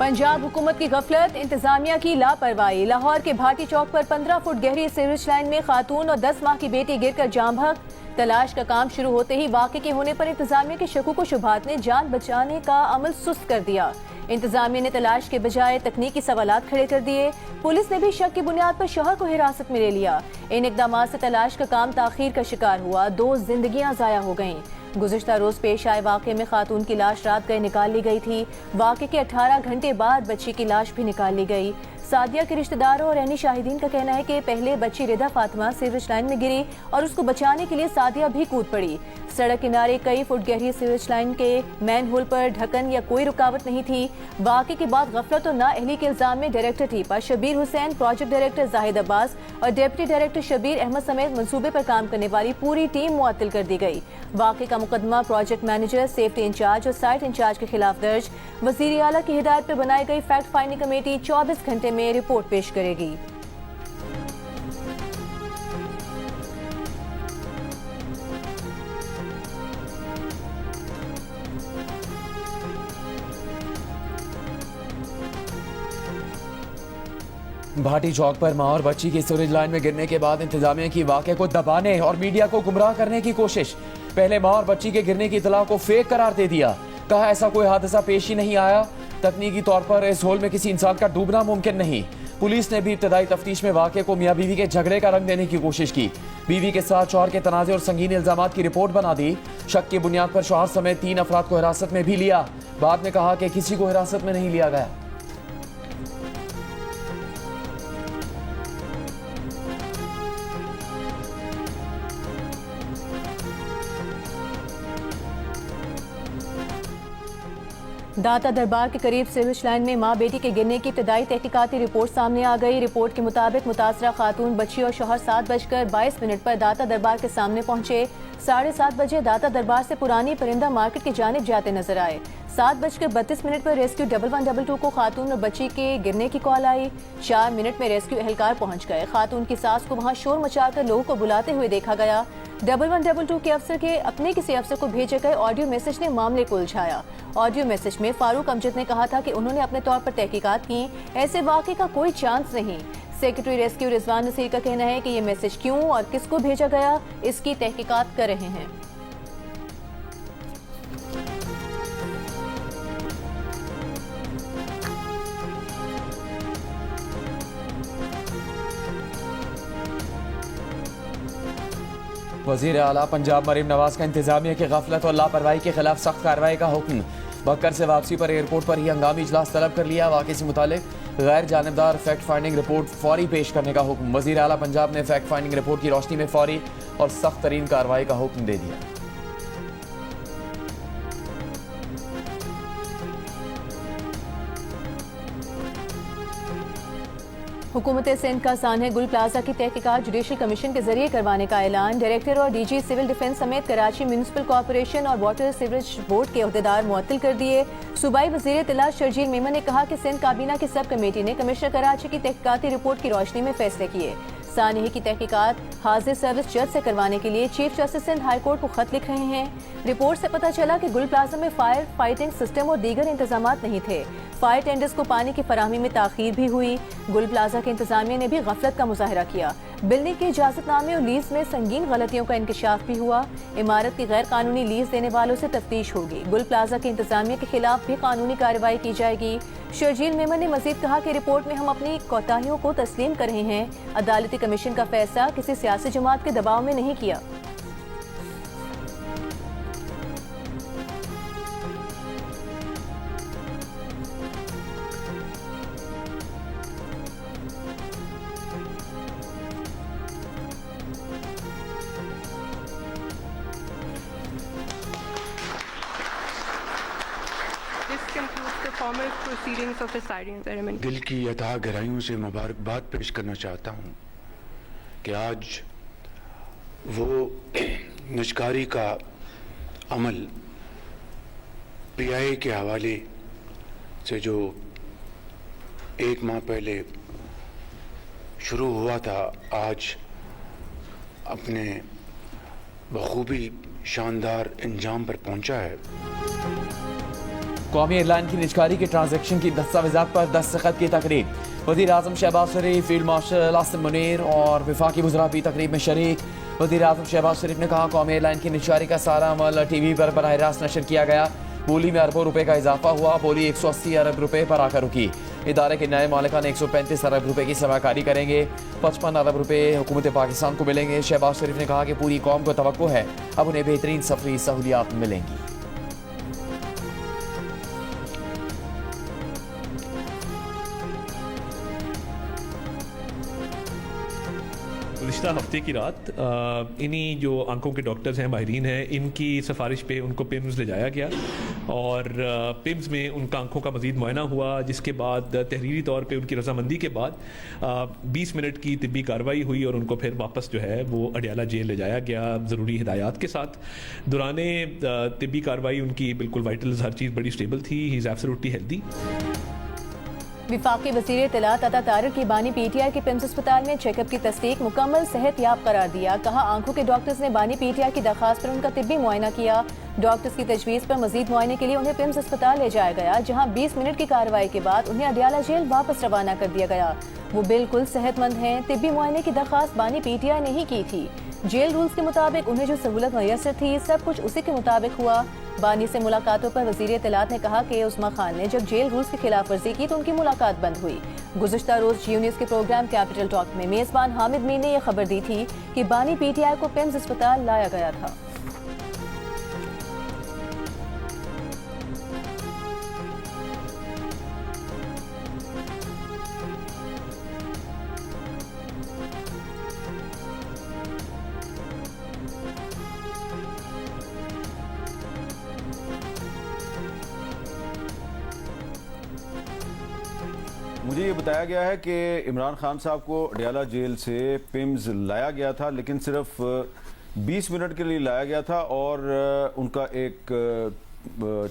पंजाब हुकूमत की गफलत, इंतजामिया की लापरवाही। लाहौर के भाटी चौक पर 15 फुट गहरी सीवरेज लाइन में खातून और 10 माह की बेटी गिरकर जाम बहक। तलाश का काम शुरू होते ही वाक़े के होने पर इंतजामिया के शकूक व शुबहात ने जान बचाने का अमल सुस्त कर दिया। इंतजामिया ने तलाश के बजाय तकनीकी सवालात खड़े कर दिए। पुलिस ने भी शक की बुनियाद पर शौहर को हिरासत में ले लिया। इन इकदामात से तलाश का काम ताखीर का शिकार हुआ। 2 जिंदगियां जाया हो गईं। गुज़िश्ता रोज पेश आए वाक़े में खातून की लाश रात गए निकाल ली गई थी। वाक़े के 18 घंटे बाद बच्ची की लाश भी निकाल ली गई। सादिया के रिश्तेदारों और रहनी शाहिदीन का कहना है कि पहले बच्ची रिदा फातिमा सीवरेज लाइन में गिरी और उसको बचाने के लिए सादिया भी कूद पड़ी। सड़क किनारे कई फुट गहरी सीवरेज लाइन के मैन होल पर ढक्कन या कोई रुकावट नहीं थी। वाक़े के बाद गफलत और नाअहली के इल्जाम में director टीपा Shabir Hussain, project director Zahid Abbas और डिप्टी डायरेक्टर शबीर अहमद समेत मंसूबे पर काम करने वाली पूरी टीम मुअत्तल कर दी गई। वाक़े का मुकदमा प्रोजेक्ट मैनेजर, सेफ्टी इंचार्ज और साइट इंचार्ज के खिलाफ दर्ज। वज़ीर आला की हिदायत पर बनाई गई फैक्ट फाइंडिंग कमेटी 24 घंटे में रिपोर्ट पेश करेगी। भाटी चौक पर मां और बच्ची की सीवरेज लाइन में गिरने के बाद इंतजामिया की वाक़े को दबाने और मीडिया को गुमराह करने की कोशिश। पहले मां और बच्ची के गिरने की इतला को फेक करार दे दिया। कहा ऐसा कोई हादसा पेश ही नहीं आया। तकनीकी तौर पर इस होल में किसी इंसान का डूबना मुमकिन नहीं। पुलिस ने भी इब्तदाई तफ्तीश में वाक़े को मियाँ बीवी के झगड़े का रंग देने की कोशिश की। बीवी के साथ शौहर के तनाज़े और संगीन इल्जामात की रिपोर्ट बना दी। शक की बुनियाद पर शौहर समेत 3 अफराद को हिरासत में भी लिया। बाद में कहा कि किसी को हिरासत में नहीं लिया गया। दाता दरबार के करीब सीवरेज लाइन में मां बेटी के गिरने की इब्तदाई तहकीकाती रिपोर्ट सामने आ गई। रिपोर्ट के मुताबिक मुतासरा खातून, बच्ची और शौहर 7:22 पर दाता दरबार के सामने पहुंचे। 7:30 बजे दाता दरबार से पुरानी परिंदा मार्केट की जानिब जाते नजर आए। 7:32 पर रेस्क्यू 1122 को खातून और बच्ची के गिरने की कॉल आई। 4 मिनट में रेस्क्यू एहलकार पहुंच गए। खातून की सास को वहां शोर मचाकर लोगों को बुलाते हुए देखा गया। 1122 के अफसर के अपने किसी अफसर को भेजे गए ऑडियो मैसेज ने मामले को उलझाया। ऑडियो मैसेज में फारूक अमजद ने कहा था कि उन्होंने अपने तौर पर तहकीकात की, ऐसे वाक़े का कोई चांस नहीं। सेक्रेटरी रेस्क्यू रिजवान नसीर का कहना है कि ये मैसेज क्यों और किसको भेजा गया, इसकी तहकीकात कर रहे हैं। वज़ीर आला पंजाब मरीम नवाज का इंतजामिया की गफलत और लापरवाही के खिलाफ सख्त कार्रवाई का हुक्म। बक्कर से वापसी पर एयरपोर्ट पर ही हंगामी इजलास तलब कर लिया। वाक़े से मुतालिक गैर जानिबदार फैक्ट फाइंडिंग रिपोर्ट फौरी पेश करने का हुक्म। वज़ीर आला पंजाब ने फैक्ट फाइंडिंग रिपोर्ट की रोशनी में फौरी और सख्त तरीन कार्रवाई का हुक्म दे दिया। हुकूमत सिंध का सानह गुल प्लाजा की तहकीकात जुडिशल कमीशन के जरिए करवाने का ऐलान। डायरेक्टर और डीजी सिविल डिफेंस समेत कराची म्यूनिसिपल कॉर्पोरेशन और वाटर सीवरेज बोर्ड के अहदेदार मुअत्तल कर दिए। सूबाई वज़ीर इत्तला शर्जील मेमन ने कहा कि सिंध काबीना की सब कमेटी ने कमिश्नर कराची की तहकीकाती रिपोर्ट की रोशनी में फैसले किए। सानहे की तहकीकात हाजिर सर्विस जज से करवाने के लिए chief justice Sindh high court को खत लिख रहे हैं। रिपोर्ट से पता चला कि गुल प्लाजा में फायर फाइटिंग सिस्टम और दीगर इंतजामात नहीं थे। फायर टेंडर्स को पानी की फराहमी में ताखीर भी हुई। गुल प्लाजा के इंतजामिया ने भी गफलत का मुजाहरा किया। बिल्डिंग के इजाजतनामे और लीज में संगीन गलतियों का इंकशाफ भी हुआ। इमारत की गैर कानूनी लीज देने वालों से तफ्तीश होगी। गुल प्लाजा के इंतजामिया के खिलाफ भी कानूनी कार्रवाई की जाएगी। शर्जील मेमन ने मजीद कहा कि रिपोर्ट में हम अपनी कोताहियों को तस्लीम कर रहे हैं। अदालती कमीशन का फैसला किसी सियासी जमात के दबाव में नहीं किया। दिल की यथा गहराइयों से मुबारकबाद पेश करना चाहता हूँ कि आज वो निजकारी का अमल PI के हवाले से जो 1 माह पहले शुरू हुआ था, आज अपने बखूबी शानदार इंजाम पर पहुँचा है। कौमी एयरलाइन की निजकारी के ट्रांजैक्शन की दस्तावेजात पर दस्तखत की तकरीब। वज़ीर आज़म शहबाज शरीफ, फील्ड मार्शल आसिम मुनीर और वफाकी वज़रा भी तकरीब में शरीक। वज़ीर आज़म शहबाज शरीफ ने कहा, कौमी एयरलाइन की निजकारी का सारा अमल TV पर बराह रास्त नशर किया गया। बोली में अरबों रुपए का इजाफा हुआ। बोली 180 अरब रुपए पर आकर रुकी। इदारे के नए मालिकान 135 अरब रुपए की सरमाकारी करेंगे। 55 अरब रुपए हुकूमत पाकिस्तान को मिलेंगे। शहबाज शरीफ ने कहा कि पूरी कौम को तवक्को है अब उन्हें बेहतरीन सफरी सहूलियात मिलेंगी। गुज़िश्ता हफ्ते की रात इन्हीं जो आंखों के डॉक्टर्स हैं, माहिरीन हैं, इनकी सिफारिश पे उनको पिम्स ले जाया गया और पिम्स में उनका आंखों का मज़ीद मुआयना हुआ, जिसके बाद तहरीरी तौर पे उनकी रजामंदी के बाद 20 मिनट की तिब्बी कार्रवाई हुई और उनको फिर वापस जो है वो अडियाला जेल ले जाया गया ज़रूरी हिदायत के साथ। दौरान तिब्बी कार्रवाई उनकी बिल्कुल वाइटल्स हर चीज़ बड़ी स्टेबल थी। He is absolutely healthy. विफाकी वज़ीर इत्तलात अता तारिक की बानी PTI के पिम्स अस्पताल में चेकअप की तस्दीक मुकम्मल सेहतयाब करार दिया। कहा, आंखों के डॉक्टर्स ने बानी PTI की दरख्वास्त पर उनका तिब्बी मुआयना किया। डॉक्टर्स की तजवीज़ पर मजीद मुआयने के लिए उन्हें पिम्स अस्पताल ले जाया गया, जहां 20 मिनट की कार्रवाई के बाद उन्हें अडियाला जेल वापस रवाना कर दिया गया। वो बिल्कुल सेहतमंद हैं। तिब्बी मुआयने की दरख्वास्त बानी PTI ने ही की थी। जेल रूल्स के मुताबिक उन्हें जो सहूलत मैसर थी सब कुछ उसी के मुताबिक हुआ। बानी से मुलाकातों पर वज़ीर इत्तलात ने कहा कि उस्मा खान ने जब जेल रूल्स की खिलाफ वर्जी की तो उनकी मुलाकात बंद हुई। गुज़िश्ता रोज जियो न्यूज़ के प्रोग्राम कैपिटल टॉक में मेज़बान हामिद मीर ने यह खबर दी थी कि बानी PTI को पिम्स अस्पताल लाया गया था। मुझे ये बताया गया है कि इमरान खान साहब को अडियाला जेल से पिम्स लाया गया था, लेकिन सिर्फ 20 मिनट के लिए लाया गया था और उनका एक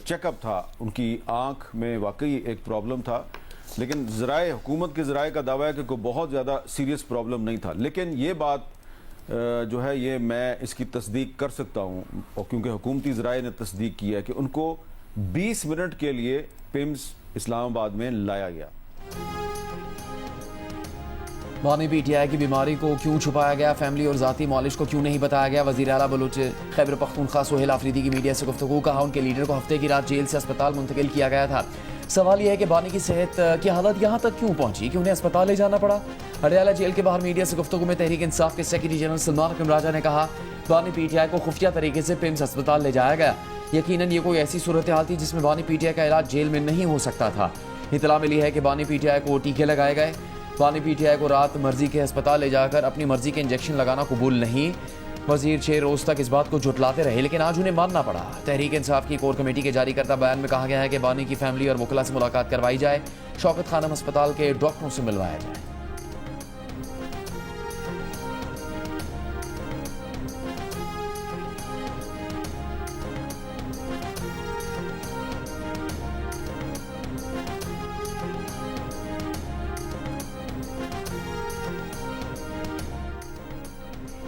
चेकअप था। उनकी आंख में वाकई एक प्रॉब्लम था, लेकिन ज़राए हुकूमत के ज़राए का दावा है कि कोई बहुत ज़्यादा सीरियस प्रॉब्लम नहीं था। लेकिन ये बात जो है ये मैं इसकी तस्दीक कर सकता हूँ, और क्योंकि हुकूमती ज़राए ने तस्दीक की है कि उनको 20 मिनट के लिए पिम्स इस्लामाबाद में लाया गया। बानी PTI की बीमारी को क्यों छुपाया गया, फैमिली और ज़ाती मालिश को क्यों नहीं बताया गया। वज़ीर आला बलूच खैबर पख्तूनख्वा सोहेल आफरीदी की मीडिया से गुफ्तगू। कहा, उनके लीडर को हफ्ते की रात जेल से अस्पताल मुंतकिल किया गया था। सवाल यह है कि बानी की सेहत की हालत यहाँ तक क्यों पहुंची कि उन्हें अस्पताल ले जाना पड़ा। अडियाला जेल के बाहर मीडिया से गुफ्तगू में तहरीक इंसाफ के सेक्रेटरी जनरल सलमान हकीम राजा ने कहा, बानी PTI को खुफिया तरीके से पिम्स अस्पताल ले जाया गया। यकीनन ये कोई ऐसी सूरत हाल थी जिसमें बानी PTI का इलाज जेल में नहीं हो सकता था। इतला मिली है कि बानी PTI को टीके लगाए गए। बानी PTI को रात मर्जी के अस्पताल ले जाकर अपनी मर्जी के इंजेक्शन लगाना कबूल नहीं। वजीर 6 रोज तक इस बात को झुटलाते रहे, लेकिन आज उन्हें मानना पड़ा। तहरीक इंसाफ की कोर कमेटी के जारी करता बयान में कहा गया है कि बानी की फैमिली और वकला से मुलाकात करवाई जाए, शौकत खानम अस्पताल के डॉक्टरों से मिलवाया जाए।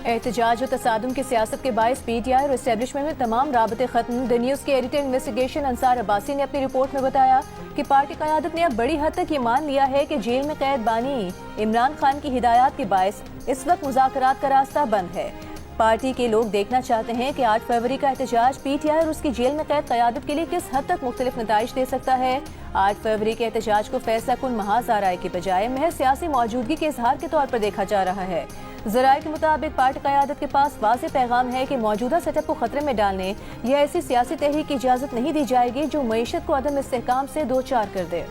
एहतजाज और तसादुम की सियासत के बायस PTI और इस्टेब्लिशमेंट में तमाम राबते खत्म। द न्यूज़ के एडिटर इन्वेस्टिगेशन अंसार अब्बासी ने अपनी रिपोर्ट में बताया कि पार्टी क़यादत ने अब बड़ी हद तक ये मान लिया है कि जेल में कैद बानी इमरान खान की हिदायत के बायस इस वक्त मुज़ाकरात का रास्ता बंद है। पार्टी के लोग देखना चाहते हैं कि 8 फरवरी का एहतजाज PTI और उसकी जेल में कैद क़यादत के लिए किस हद तक मुख्तलिफ नताइज दे सकता है। 8 फरवरी के एहतजाज को फैसला कुन महाज आराई के बजाय महज सियासी मौजूदगी के इजहार के तौर पर देखा जा रहा है। ज़राए के मुताबिक पार्टी क़यादत के पास वाज़ेह पैगाम है कि मौजूदा सेटअप को खतरे में डालने या ऐसी सियासी तहरीक की इजाज़त नहीं दी जाएगी जो मईशत को अदम इस्तेहकाम से दो चार कर दे।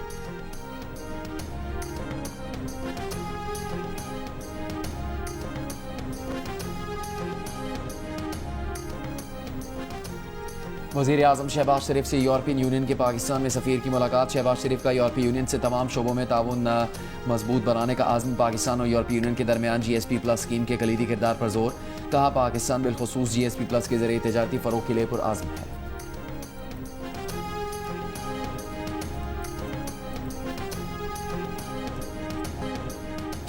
वज़ीर आज़म शहबाज शरीफ से यूरोपियन यूनियन के पाकिस्तान में सफ़ीर की मुलाकात। शहबाज शरीफ का यूरोपीय यूनियन से तमाम शोबों में ताउन मजबूत बनाने का आज़म। पाकिस्तान और यूरोपीय यूनियन के दरमियान GSP+ स्कीम के कलीदी किरदार पर जोर। कहा, पाकिस्तान बिलखुसूस GSP+ के जरिए तजारती फ़रोग़ के लिए पुरआज़म है।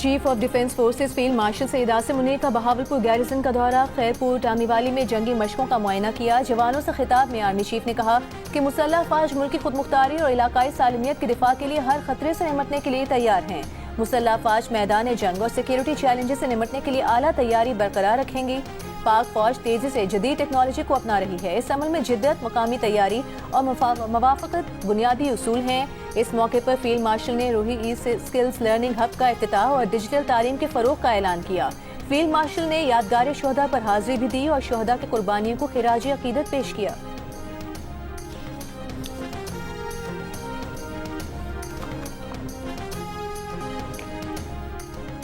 Chief of defence forces field marshal Saeed Asim Munir का बहावलपुर गैरिसन का दौरा, खैरपुर टामीवाली में जंगी मशकों का मुआयना किया। जवानों से खिताब में आर्मी चीफ ने कहा कि मुसल्लह अफवाज मुल्क की खुद मुख्तारी और इलाकाई सालमियत के दिफा के लिए हर खतरे से निमटने के लिए तैयार हैं। मुसल्लह अफवाज मैदान जंग और सिक्योरिटी चैलेंजेस से निमटने के लिए आला तैयारी बरकरार रखेंगी। पाक फौज तेजी से जदीद टेक्नोलॉजी को अपना रही है। इस अमल में जिद्दत, मकामी तैयारी और मवाफकत बुनियादी उसूल हैं। इस मौके पर फील्ड मार्शल ने रूही ई स्किल्स लर्निंग हब का इफ्तिताह और डिजिटल तालीम के फरोग का ऐलान किया। फील्ड मार्शल ने यादगार शोहदा पर हाजिरी भी दी और शोहदा की कुर्बानियों को खिराज अकीदत पेश किया।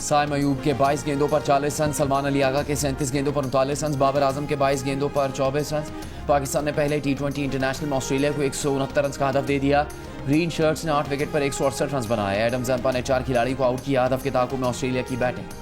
साइम अयूब के 22 गेंदों पर 40 रन, सलमान अली आगा के 37 गेंदों पर 39 रन, बाबर आजम के 22 गेंदों पर 24 रन। पाकिस्तान ने पहले T20 इंटरनेशनल में ऑस्ट्रेलिया को 169 रन का हदफ दे दिया। ग्रीन शर्ट्स ने 8 विकेट पर 168 रन बनाए। एडम जम्पा ने 4 खिलाड़ी को आउट किया। हदफ के ताकुब में ऑस्ट्रेलिया की बैटिंग।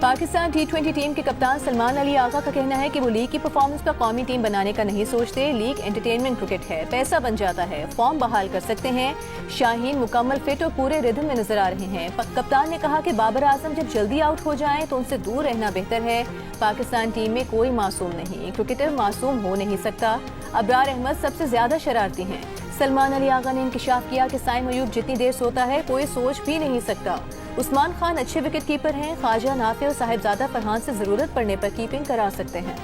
पाकिस्तान T20 टीम के कप्तान सलमान अली आगा का कहना है कि वो लीग की परफॉर्मेंस पर कौमी टीम बनाने का नहीं सोचते। लीग एंटरटेनमेंट क्रिकेट है, पैसा बन जाता है, फॉर्म बहाल कर सकते हैं। शाहीन मुकम्मल फिट और पूरे रिदम में नजर आ रहे हैं। कप्तान ने कहा कि बाबर आजम जब जल्दी आउट हो जाएं तो उनसे दूर रहना बेहतर है। पाकिस्तान टीम में कोई मासूम नहीं, क्रिकेटर मासूम हो नहीं सकता। अबरार अहमद सबसे ज्यादा शरारती हैं। सलमान अली आगा ने इंकशाफ किया कि साइम अयूब जितनी देर सोता है कोई सोच भी नहीं सकता। उस्मान खान अच्छे विकेट कीपर हैं। ख्वाजा नाफे और साहिबजादा फरहान से जरूरत पड़ने पर कीपिंग करा सकते हैं।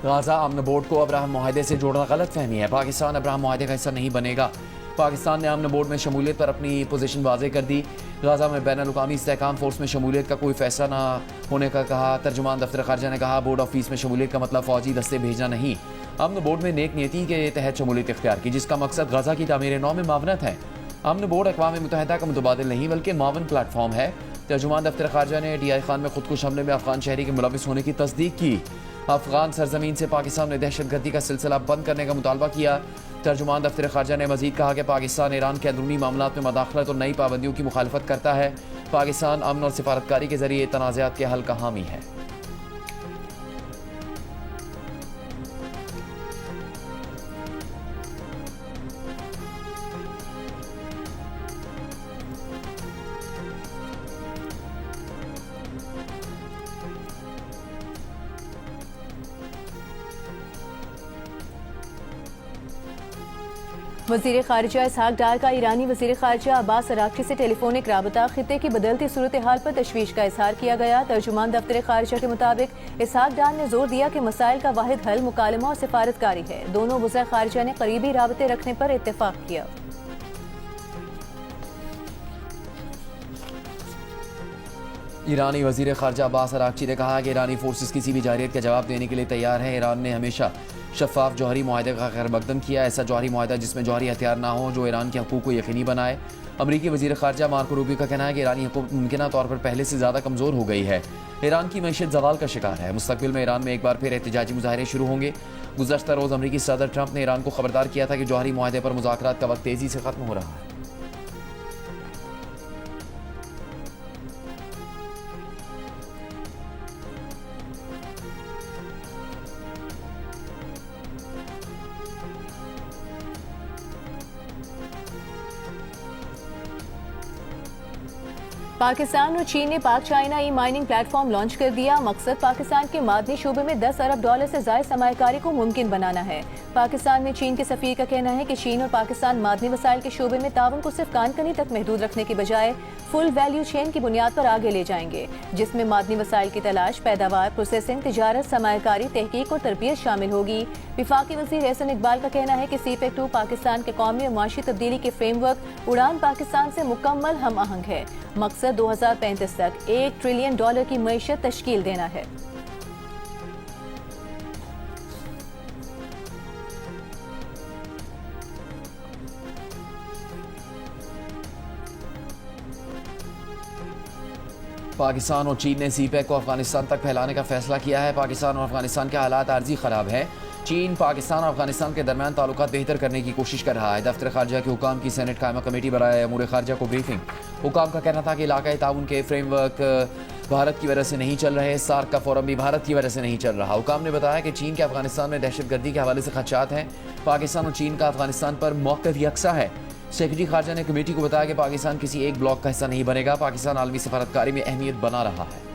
गाजा अमन बोर्ड को अब्राहम मुआहदे से जोड़ना गलत फहमी है। पाकिस्तान अब्राहम मुआहदे का हिस्सा नहीं बनेगा। पाकिस्तान ने अमन बोर्ड में शमूलियत पर अपनी पोजीशन वाज़े कर दी। गाजा में बैनुल-अक़वामी इस्तेहकाम फोर्स में शमूलियत का कोई फैसला न होने का कहा। तर्जुमान दफ्तर खारजा ने कहा बोर्ड ऑफिस में शमूलियत का मतलब फौजी दस्ते भेजना नहीं। अमन बोर्ड में नेक नीयती के तहत शमूलियत इख्तियार की, जिसका मकसद गाजा की तामीर नौ में मावनत है। अमन बोर्ड अक़वाम मुत्तहिदा का मुतबादिल नहीं बल्कि मावन प्लेटफॉर्म है। तर्जुमान दफ्तर खारजा ने DI खान में खुदकुश हमले में अफगान शहरी के मुलविस होने की तस्दीक की। अफगान सरजमीन से पाकिस्तान ने दहशतगर्दी का सिलसिला बंद करने का मुतालबा किया। तर्जुमान दफ्तर खारजा ने मजीद कहा कि पाकिस्तान ईरान के अंदरूनी मामलात में मदाखलत और नई पाबंदियों की मुखालफत करता है। पाकिस्तान अमन और सिफारतकारी के जरिए तनाज़ात के हल का हामी है। वज़ीर ख़ारिजा इसहाक डार का ईरानी वज़ीर ख़ारिजा अब्बास अराग़ची से टेलीफोनिक राबता, खित्ते की बदलती सूरत हाल पर तशवीश का इजहार किया गया। तर्जुमान दफ्तर ख़ारिजा के मुताबिक इसहाक डार ने जोर दिया कि मसाइल का वाहिद हल मुकालमा और सिफारतकारी है। दोनों वज़ीर ख़ारिजा ने करीबी राबते रखने पर इत्तेफाक किया। ईरानी वज़ीर ख़ारिजा अब्बास अराग़ची ने कहा कि ईरानी फोर्सेस किसी भी जारियत का जवाब देने के लिए तैयार है। ईरान ने हमेशा शफाफ जौहरी मुआहदे का खैर मकदम किया। ऐसा जौहरी मुआहदा जिसमें जौहरी हथियार ना हो, जो ईरान के हकूक़ को यकीनी बनाए। अमरीकी वज़ीर ख़ारिजा मार्को रूबियो का कहना है कि ईरानी हुकूमत मुमकिन तौर पर पहले से ज़्यादा कमज़ोर हो गई है। ईरान की मैशत ज़वाल का शिकार है। मुस्तक़बिल में ईरान में एक बार फिर एहतजाजी मुजाहरे शुरू होंगे। गुज़श्ता रोज़ अमरीकी सदर ट्रंप ने ईरान को खबरदार किया था कि जौहरी मुआहदे पर मुज़ाकरात का वक्त तेज़ी से ख़त्म हो रहा है। पाकिस्तान और चीन ने पाक चाइना ई माइनिंग प्लेटफॉर्म लॉन्च कर दिया। मकसद पाकिस्तान के मादनी शोबे में $10 अरब से ज़ायद सरमायाकारी को मुमकिन बनाना है। पाकिस्तान में चीन के सफीर का कहना है कि चीन और पाकिस्तान मादनी वसाइल के शोबे में ताउन को सिर्फ कानकनी तक महदूद रखने की बजाय फुल वैल्यू चेन की बुनियाद पर आगे ले जाएंगे, जिसमें मादनी वसाइल की तलाश, पैदावार, प्रोसेसिंग, तिजारत, सरमायाकारी, तहकीक और तरबियत शामिल होगी। विफाकी वज़ीर एहसन इकबाल का कहना है कि CPEC-2 पाकिस्तान के कौमी और माशी तब्दीली के फ्रेमवर्क उड़ान पाकिस्तान से मुकम्मल हम आहंग है। मकसद 2035 तक $1 ट्रिलियन की मईशत तश्कील देना है। पाकिस्तान और चीन ने CPEC को अफगानिस्तान तक फैलाने का फैसला किया है। पाकिस्तान और अफगानिस्तान के हालात आर्जी खराब हैं। चीन पाकिस्तान और अफगानिस्तान के दरमियान ताल्लुकात बेहतर करने की कोशिश कर रहा है। दफ्तर खारजा के हुकाम की सेनेट कायमा कमेटी बनाए अमूर खारजा को ब्रीफिंग। हुकाम का कहना था कि इलाकाई ताउन के फ्रेमवर्क भारत की वजह से नहीं चल रहे, सार्क का फोरम भी भारत की वजह से नहीं चल रहा। हुकाम ने बताया कि चीन के अफगानिस्तान में दहशतगर्दी के हवाले से खदशात हैं। पाकिस्तान और चीन का अफगानिस्तान पर मौक़िफ़ यकसा है। सेक्रेटरी खारजा ने कमेटी को बताया कि पाकिस्तान किसी एक ब्लॉक का हिस्सा नहीं बनेगा। पाकिस्तान आलमी सफारतकारी में अहमियत बना रहा है।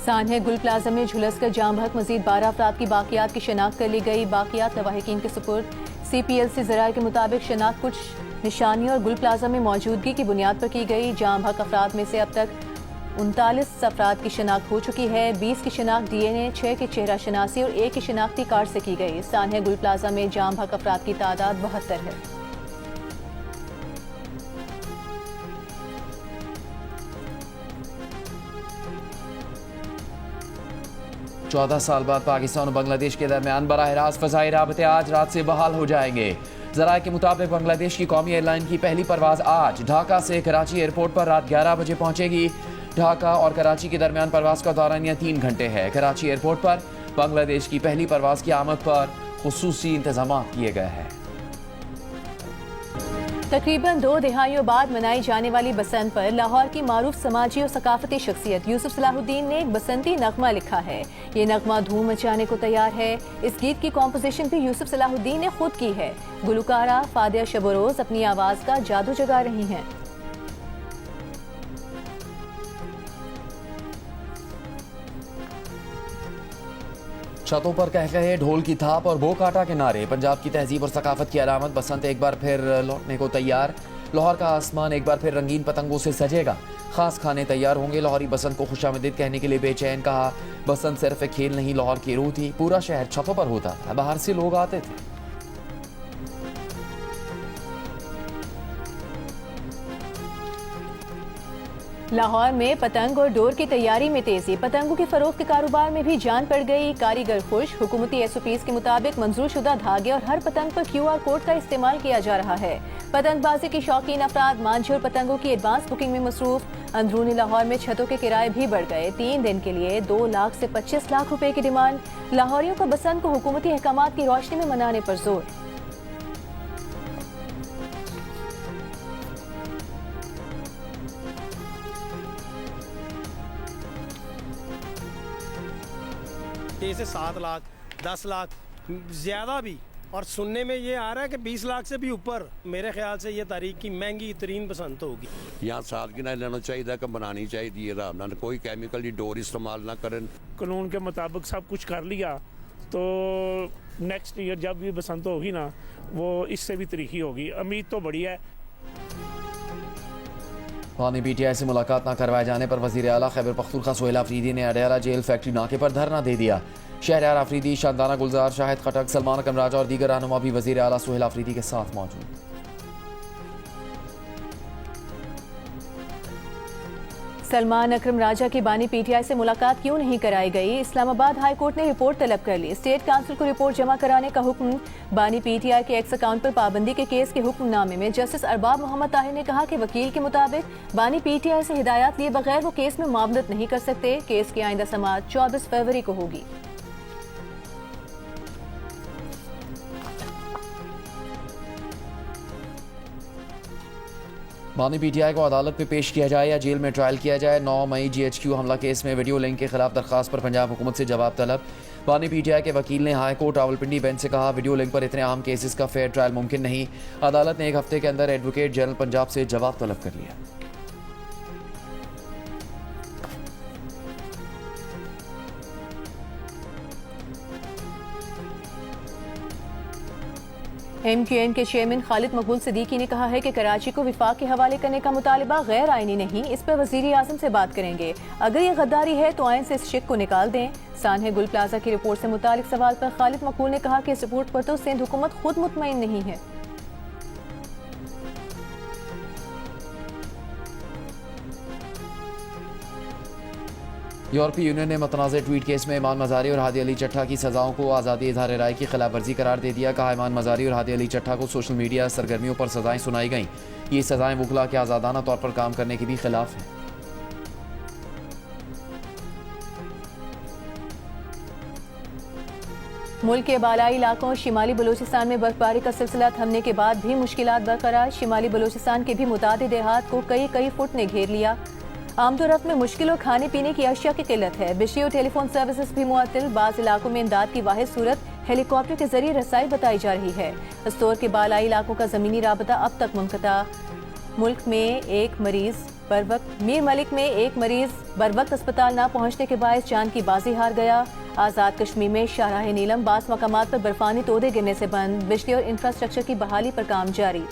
सान्हे गुल प्लाजा में झुलस कर जाम बहक मजीद 12 अफराद की बाकियात की शनाख्त कर ली गई। बाकियात लवाहिकीन के सुपुर्द। CPLC ज़राए के मुताबिक शनाख्त कुछ निशानियों और गुल प्लाजा में मौजूदगी की बुनियाद पर की गई। जाम बहक अफराद में से अब तक 39 अफराद की शनाख्त हो चुकी है। 20 की शनाख्त DNA, 6 की चेहरा शनासी और 1 की शनाख्ती कार्ड से की गई। सान्हे गुल प्लाजा में जाम बहक अफराद की तादाद 72 है। 14 साल बाद पाकिस्तान और बांग्लादेश के दरमियान बराह रास्त फ़ज़ाई राबते आज रात से बहाल हो जाएंगे। ज़राए के मुताबिक बांग्लादेश की कौमी एयरलाइन की पहली परवाज आज ढाका से कराची एयरपोर्ट पर रात 11 बजे पहुंचेगी। ढाका और कराची के दरमियान परवाज का दौरानिया 3 घंटे है। कराची एयरपोर्ट पर बांग्लादेश की पहली परवाज की आमद पर खुसूसी इंतजाम किए गए हैं। तकरीबन 2 दिहाइयों बाद मनाई जाने वाली बसंत पर लाहौर की मारूफ समाजी और सकाफती शख्सियत यूसुफ सलाहुद्दीन ने एक बसंती नगमा लिखा है। ये नगमा धूम मचाने को तैयार है। इस गीत की कॉम्पोजिशन भी यूसुफ सलाहुद्दीन ने खुद की है। गुलकारा फादिया शबरोज अपनी आवाज का जादू जगा रही हैं। छतों पर कह कहे, ढोल की थाप और बो काटा के नारे पंजाब की तहजीब और सकाफत की अलामत। बसंत एक बार फिर लौटने को तैयार। लाहौर का आसमान एक बार फिर रंगीन पतंगों से सजेगा। खास खाने तैयार होंगे। लाहौरी बसंत को खुशामदीद कहने के लिए बेचैन। कहा, बसंत सिर्फ एक खेल नहीं, लाहौर की रूह थी। पूरा शहर छतों पर होता था, बाहर से लोग आते थे। लाहौर में पतंग और डोर की तैयारी में तेजी। पतंगों की फरोख्त के कारोबार में भी जान पड़ गई। कारीगर खुश। हुकूमती SOPs के मुताबिक मंजूर शुदा धागे और हर पतंग पर QR कोड का इस्तेमाल किया जा रहा है। पतंगबाजी के शौकीन अफराद मांझे और पतंगों की एडवांस बुकिंग में मसरूफ। अंदरूनी लाहौर में छतों के किराए भी बढ़ गए। 3 दिन के लिए 2 लाख से 25 लाख रुपए की डिमांड। लाहौरियों का बसंत को हुकूमती अहकामात की रोशनी में मनाने पर जोर। से 7 लाख 10 लाख ज़्यादा भी, और सुनने में ये आ रहा है कि 20 लाख से भी ऊपर। मेरे ख्याल से ये तारीख की महंगी तरीन बसंत होगी। यहाँ सादगी ना लेना चाहिए कि बनानी चाहिए ना कोई केमिकल डोर इस्तेमाल ना करें। कानून के मुताबिक सब कुछ कर लिया तो नेक्स्ट ईयर जब भी बसंत होगी ना, वो इससे भी तरीकी होगी। उम्मीद तो बड़ी है। पानी PTI से मुलाकात न करवाए जाने पर वज़ीर आला खैबर पख्तूनख्वा सोहेल आफरीदी ने अडयाला जेल फैक्ट्री नाके पर धरना दे दिया। शहरयार आफरीदी, शानदाना गुलजार, शाहिद खटक, सलमान अकरम राजा और दीगर रहनुमा भी वज़ीर आला सोहेल आफरीदी के साथ मौजूद। सलमान अकरम राजा की बानी PTI से मुलाकात क्यों नहीं कराई गई? इस्लामाबाद हाई कोर्ट ने रिपोर्ट तलब कर ली। स्टेट काउंसिल को रिपोर्ट जमा कराने का हुक्म। बानी PTI के एक्स अकाउंट पर पाबंदी के केस के हुक्मनामे में जस्टिस अरबाब मोहम्मद ताहिर ने कहा कि वकील के मुताबिक बानी PTI से हिदायत लिए बगैर वो केस में मामलत नहीं कर सकते। केस की आइंदा समाअत 24 फरवरी को होगी। बानी PTI को अदालत में पेश किया जाए या जेल में ट्रायल किया जाए। 9 मई GHQ हमला केस में वीडियो लिंक के खिलाफ दरखास्त पर पंजाब हुकूमत से जवाब तलब। बानी PTI के वकील ने हाई कोर्ट रावलपिंडी बेंच से कहा, वीडियो लिंक पर इतने आम केसेस का फेयर ट्रायल मुमकिन नहीं। अदालत ने 1 हफ्ते के अंदर एडवोकेट जनरल पंजाब से जवाब तलब कर लिया। MQN के चेयरमैन खालिद मकबूल सिद्दीकी ने कहा है कि कराची को विफाक के हवाले करने का मुतालिबा गैर आईनी नहीं। इस पर वज़ीर आज़म से बात करेंगे। अगर ये गद्दारी है तो आइन से इस शिक को निकाल दें। सान्हे गुल प्लाजा की रिपोर्ट से मुतालिक सवाल पर खालिद मकबूल ने कहा कि इस रिपोर्ट पर तो सिंध हुकूमत खुद मुतमईन नहीं है। यूरोपीय यूनियन ने मुतनाज़ ट्वीट केस में ईमान मज़ारी और हादी अली चट्टा की सज़ाओं को आज़ादी इज़हार राय की खिलाफ वर्जी करार दे दिया। कहा ईमान मज़ारी और हादी अली चट्टा को सोशल मीडिया सरगर्मियों पर सज़ाएं सुनाई गईं। ये सज़ाएं वकला के आज़ादाना तौर पर काम करने के भी खिलाफ हैं। मुल्क के बालाई इलाकों और शिमाली बलूचिस्तान में बर्फबारी का सिलसिला थमने के बाद भी मुश्किलात बरकरार। शिमाली बलूचिस्तान के भी मुतादिद देहात को कई फुट ने घेर लिया। आमदोरफ्त में मुश्किल और खाने पीने की अशिया की किल्लत है। बिजली और टेलीफोन सर्विसेज भी मुअत्तल। बाज़ इलाकों में इमदाद की वाहिद सूरत हेलीकॉप्टर के जरिए रसाई बताई जा रही है। अस्तोर के बालाई इलाकों का ज़मीनी राबता अब तक मुनक़ता। मुल्क में एक मरीज मीर मलिक में एक मरीज बरवक्त अस्पताल न पहुंचने के बायस जान की बाजी हार गया। आज़ाद कश्मीर में शाहराह नीलम बास मकामात पर बर्फानी तोदे गिरने से बंद। बिजली और इंफ्रास्ट्रक्चर की बहाली पर काम जारी।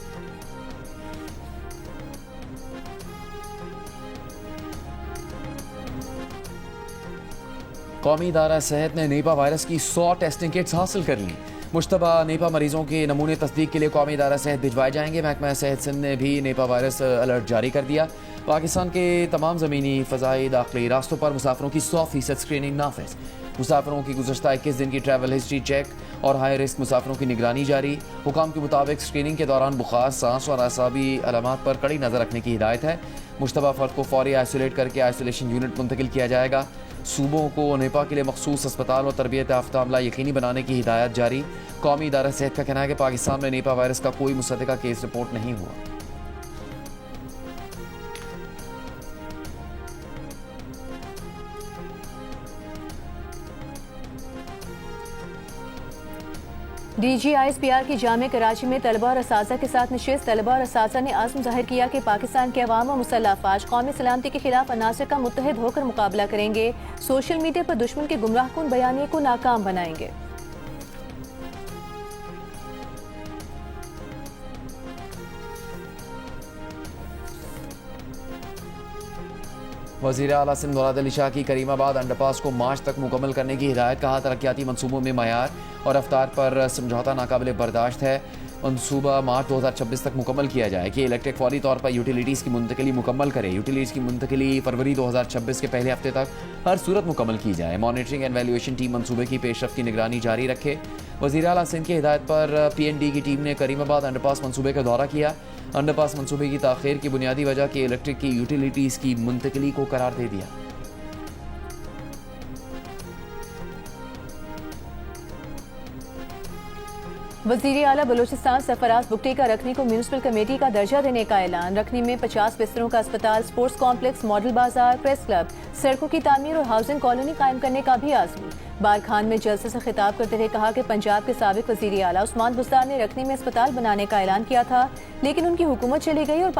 कौमी इदारा सेहत ने नीपा वायरस की 100 टेस्टिंग किट्स हासिल कर ली। मुश्तबा नीपा मरीजों के नमूने तस्दीक के लिए कौमी इदारा सेहत भिजवाए जाएंगे। महकमा सेहत सिंध ने भी नीपा वायरस अलर्ट जारी कर दिया। पाकिस्तान के तमाम ज़मीनी फ़ज़ाई दाखिली रास्तों पर मुसाफिरों की 100% स्क्रीनिंग नाफिज। मुसाफिरों की गुज़श्ता 21 दिन की ट्रैवल हिस्ट्री चेक और हाई रिस्क मुसाफिरों की निगरानी जारी। हुकाम के मुताबिक स्क्रीनिंग के दौरान बुखार, सांस और असाबी अलामात पर कड़ी नज़र रखने की हिदायत है। मुश्तबा फ़र्द को फौरी आइसोलेट करके आइसोलेशन यूनिट मुंतकिल किया जाएगा। सूबों को नेपा के लिए मखसूस अस्पताल और तरबियत याफ्ता अमला यकीनी बनाने की हिदायत जारी। कौमी इदारा सेहत का कहना है कि पाकिस्तान में नीपा वायरस का कोई मुसद्दका केस रिपोर्ट नहीं हुआ। DGISPR की जामे कराची में तलबा और असातिज़ा के साथ नशिस्त। तलबा और असातिज़ा ने आज़म जाहिर किया कि पाकिस्तान के अवाम और मुसल्लह अफ़वाज कौमी सलामती के खिलाफ अनासर का मुत्तहिद होकर मुकाबला करेंगे। सोशल मीडिया पर दुश्मन के गुमराहकुन बयानिए को नाकाम बनाएंगे। वज़ीर आला सिंध मुराद अली शाह की करीमाबाद अंडरपास को मार्च तक मुकम्मल करने की हिदायत। कहा तरक्याती मनसूबों में मयार और रफ्तार पर समझौता नाकाबिल बर्दाश्त है। मनसूबा मार्च 2026 तक मुकम्मल किया जाए कि इलेक्ट्रिक फौरी तौर पर यूटिलिटीज़ की मुंतकिली मुकम्मल करे। यूटिलिटीज़ की मुंतकिली फरवरी 2026 के पहले हफ्ते तक हर सूरत मुकम्मल की जाए। मॉनिटरिंग एंड वैल्यूएशन टीम मनसूबे की पेशरफ की निगरानी जारी रखे। वज़ीर आला सिंध की हिदायत पर PND की टीम ने करीमाबाद अंडरपास मनसूबे का दौरा किया। अंडरपास मनसूबे की ताख़ीर की बुनियादी वजह के इलेक्ट्रिक की यूटिलिटीज़ की मुंतकिली को करार दे दिया। वज़ीर आला बलूचिस्तान सरफराज बुगटी का रखनी को म्यूनिसिपल कमेटी का दर्जा देने का ऐलान। रखनी में 50 बिस्तरों का अस्पताल, स्पोर्ट्स कॉम्प्लेक्स, मॉडल बाजार, प्रेस क्लब, सड़कों की तामीर और हाउसिंग कॉलोनी कायम करने का भी आज़म। बार खान में जलसे से खिताब करते हुए कहा कि पंजाब के साबिक वज़ीर आला उस्मान बुज़दार ने रखनी में अस्पताल बनाने का ऐलान किया था, लेकिन उनकी हुकूमत चली गई और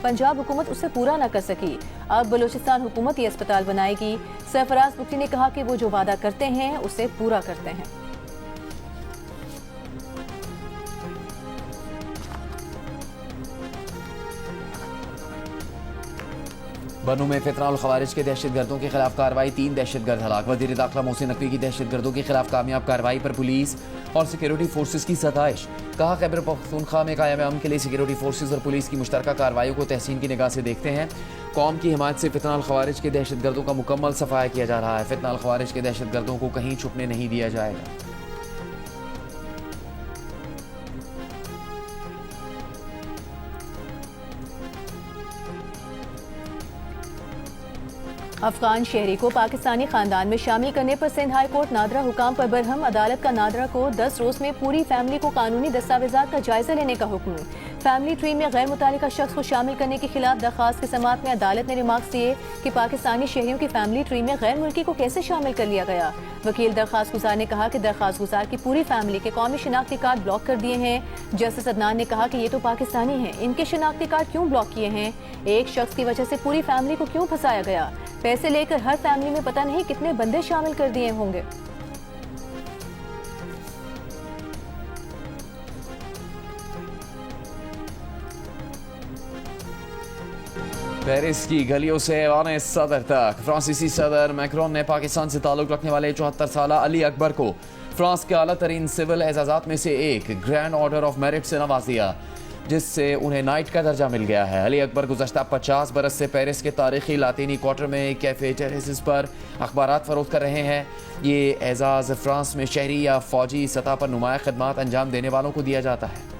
पंजाब हुकूमत उसे पूरा न कर सकी। अब बलूचिस्तान हुकूमत ये अस्पताल बनाएगी। सरफराज बुगटी ने कहा कि वो जो वादा करते हैं उसे पूरा करते हैं। बनू में फितना और खवारिज के दहशतगर्दों के खिलाफ कार्रवाई। 3 दहशतगर्द हलाक। वज़ीर दाखिला मोहसिन नकवी की दहशतगर्दों के खिलाफ कामयाब कार्रवाई पर पुलिस और सिक्योरिटी फोर्सेज की सताइश। कहा खैबर पख्तूनख्वा में कायम अमन के लिए सिक्योरिटी फोर्सेज और पुलिस की मुश्तरका कार्रवाइयों को तहसीन की निगाह से देखते हैं। कौम की हिमायत से फितना और खवारिज के दहशतगर्दों का मुकम्मल सफाया किया जा रहा है। फितना और खवारिज के दहशतगर्दों को कहीं छुपने नहीं दिया जाएगा। अफगान शहरी को पाकिस्तानी खानदान में शामिल करने पर सिंध हाई कोर्ट नादरा हुकाम पर बरहम। अदालत का नादरा को 10 रोज में पूरी फैमिली को कानूनी दस्तावेजात का जायजा लेने का हुक्म। फैमिली ट्री में गैर मुतालिका शख्स को शामिल करने के खिलाफ दरखास्त की समाअत में अदालत ने रिमार्क्स दिए कि पाकिस्तानी शहरियों की फैमिली ट्री में गैर मुल्की को कैसे शामिल कर लिया गया। वकील दरखास्त गुजार ने कहा कि दरखास्त गुजार की पूरी फैमिली के कौमी शनाख्ती कार्ड ब्लॉक कर दिए हैं। जस्टिस अदनान ने कहा कि ये तो पाकिस्तानी हैं, इनके शनाख्ती कार्ड क्यों ब्लॉक किए हैं। एक शख्स की वजह से पूरी फैमिली को क्यों फंसाया गया। पैसे लेकर हर फैमिली में पता नहीं कितने बंदे शामिल कर दिए होंगे। पेरिस की गलियों से ऐवान सदर तक। फ्रांसीसी सदर मैक्रोन ने पाकिस्तान से ताल्लुक रखने वाले 74 साल अली अकबर को फ्रांस के आला तरीन सिविल एजाजात में से एक ग्रैंड ऑर्डर ऑफ मेरिट से नवाज दिया। जिससे उन्हें नाइट का दर्जा मिल गया है। अली अकबर गुज़श्ता 50 बरस से पेरिस के तारीखी लातीनी क्वार्टर में कैफे टेरेसिस पर अखबारात फरोख्त कर रहे हैं। ये एजाज़ फ्रांस में शहरी या फौजी सतह पर नुमाया खदमात अंजाम देने वालों को दिया जाता है।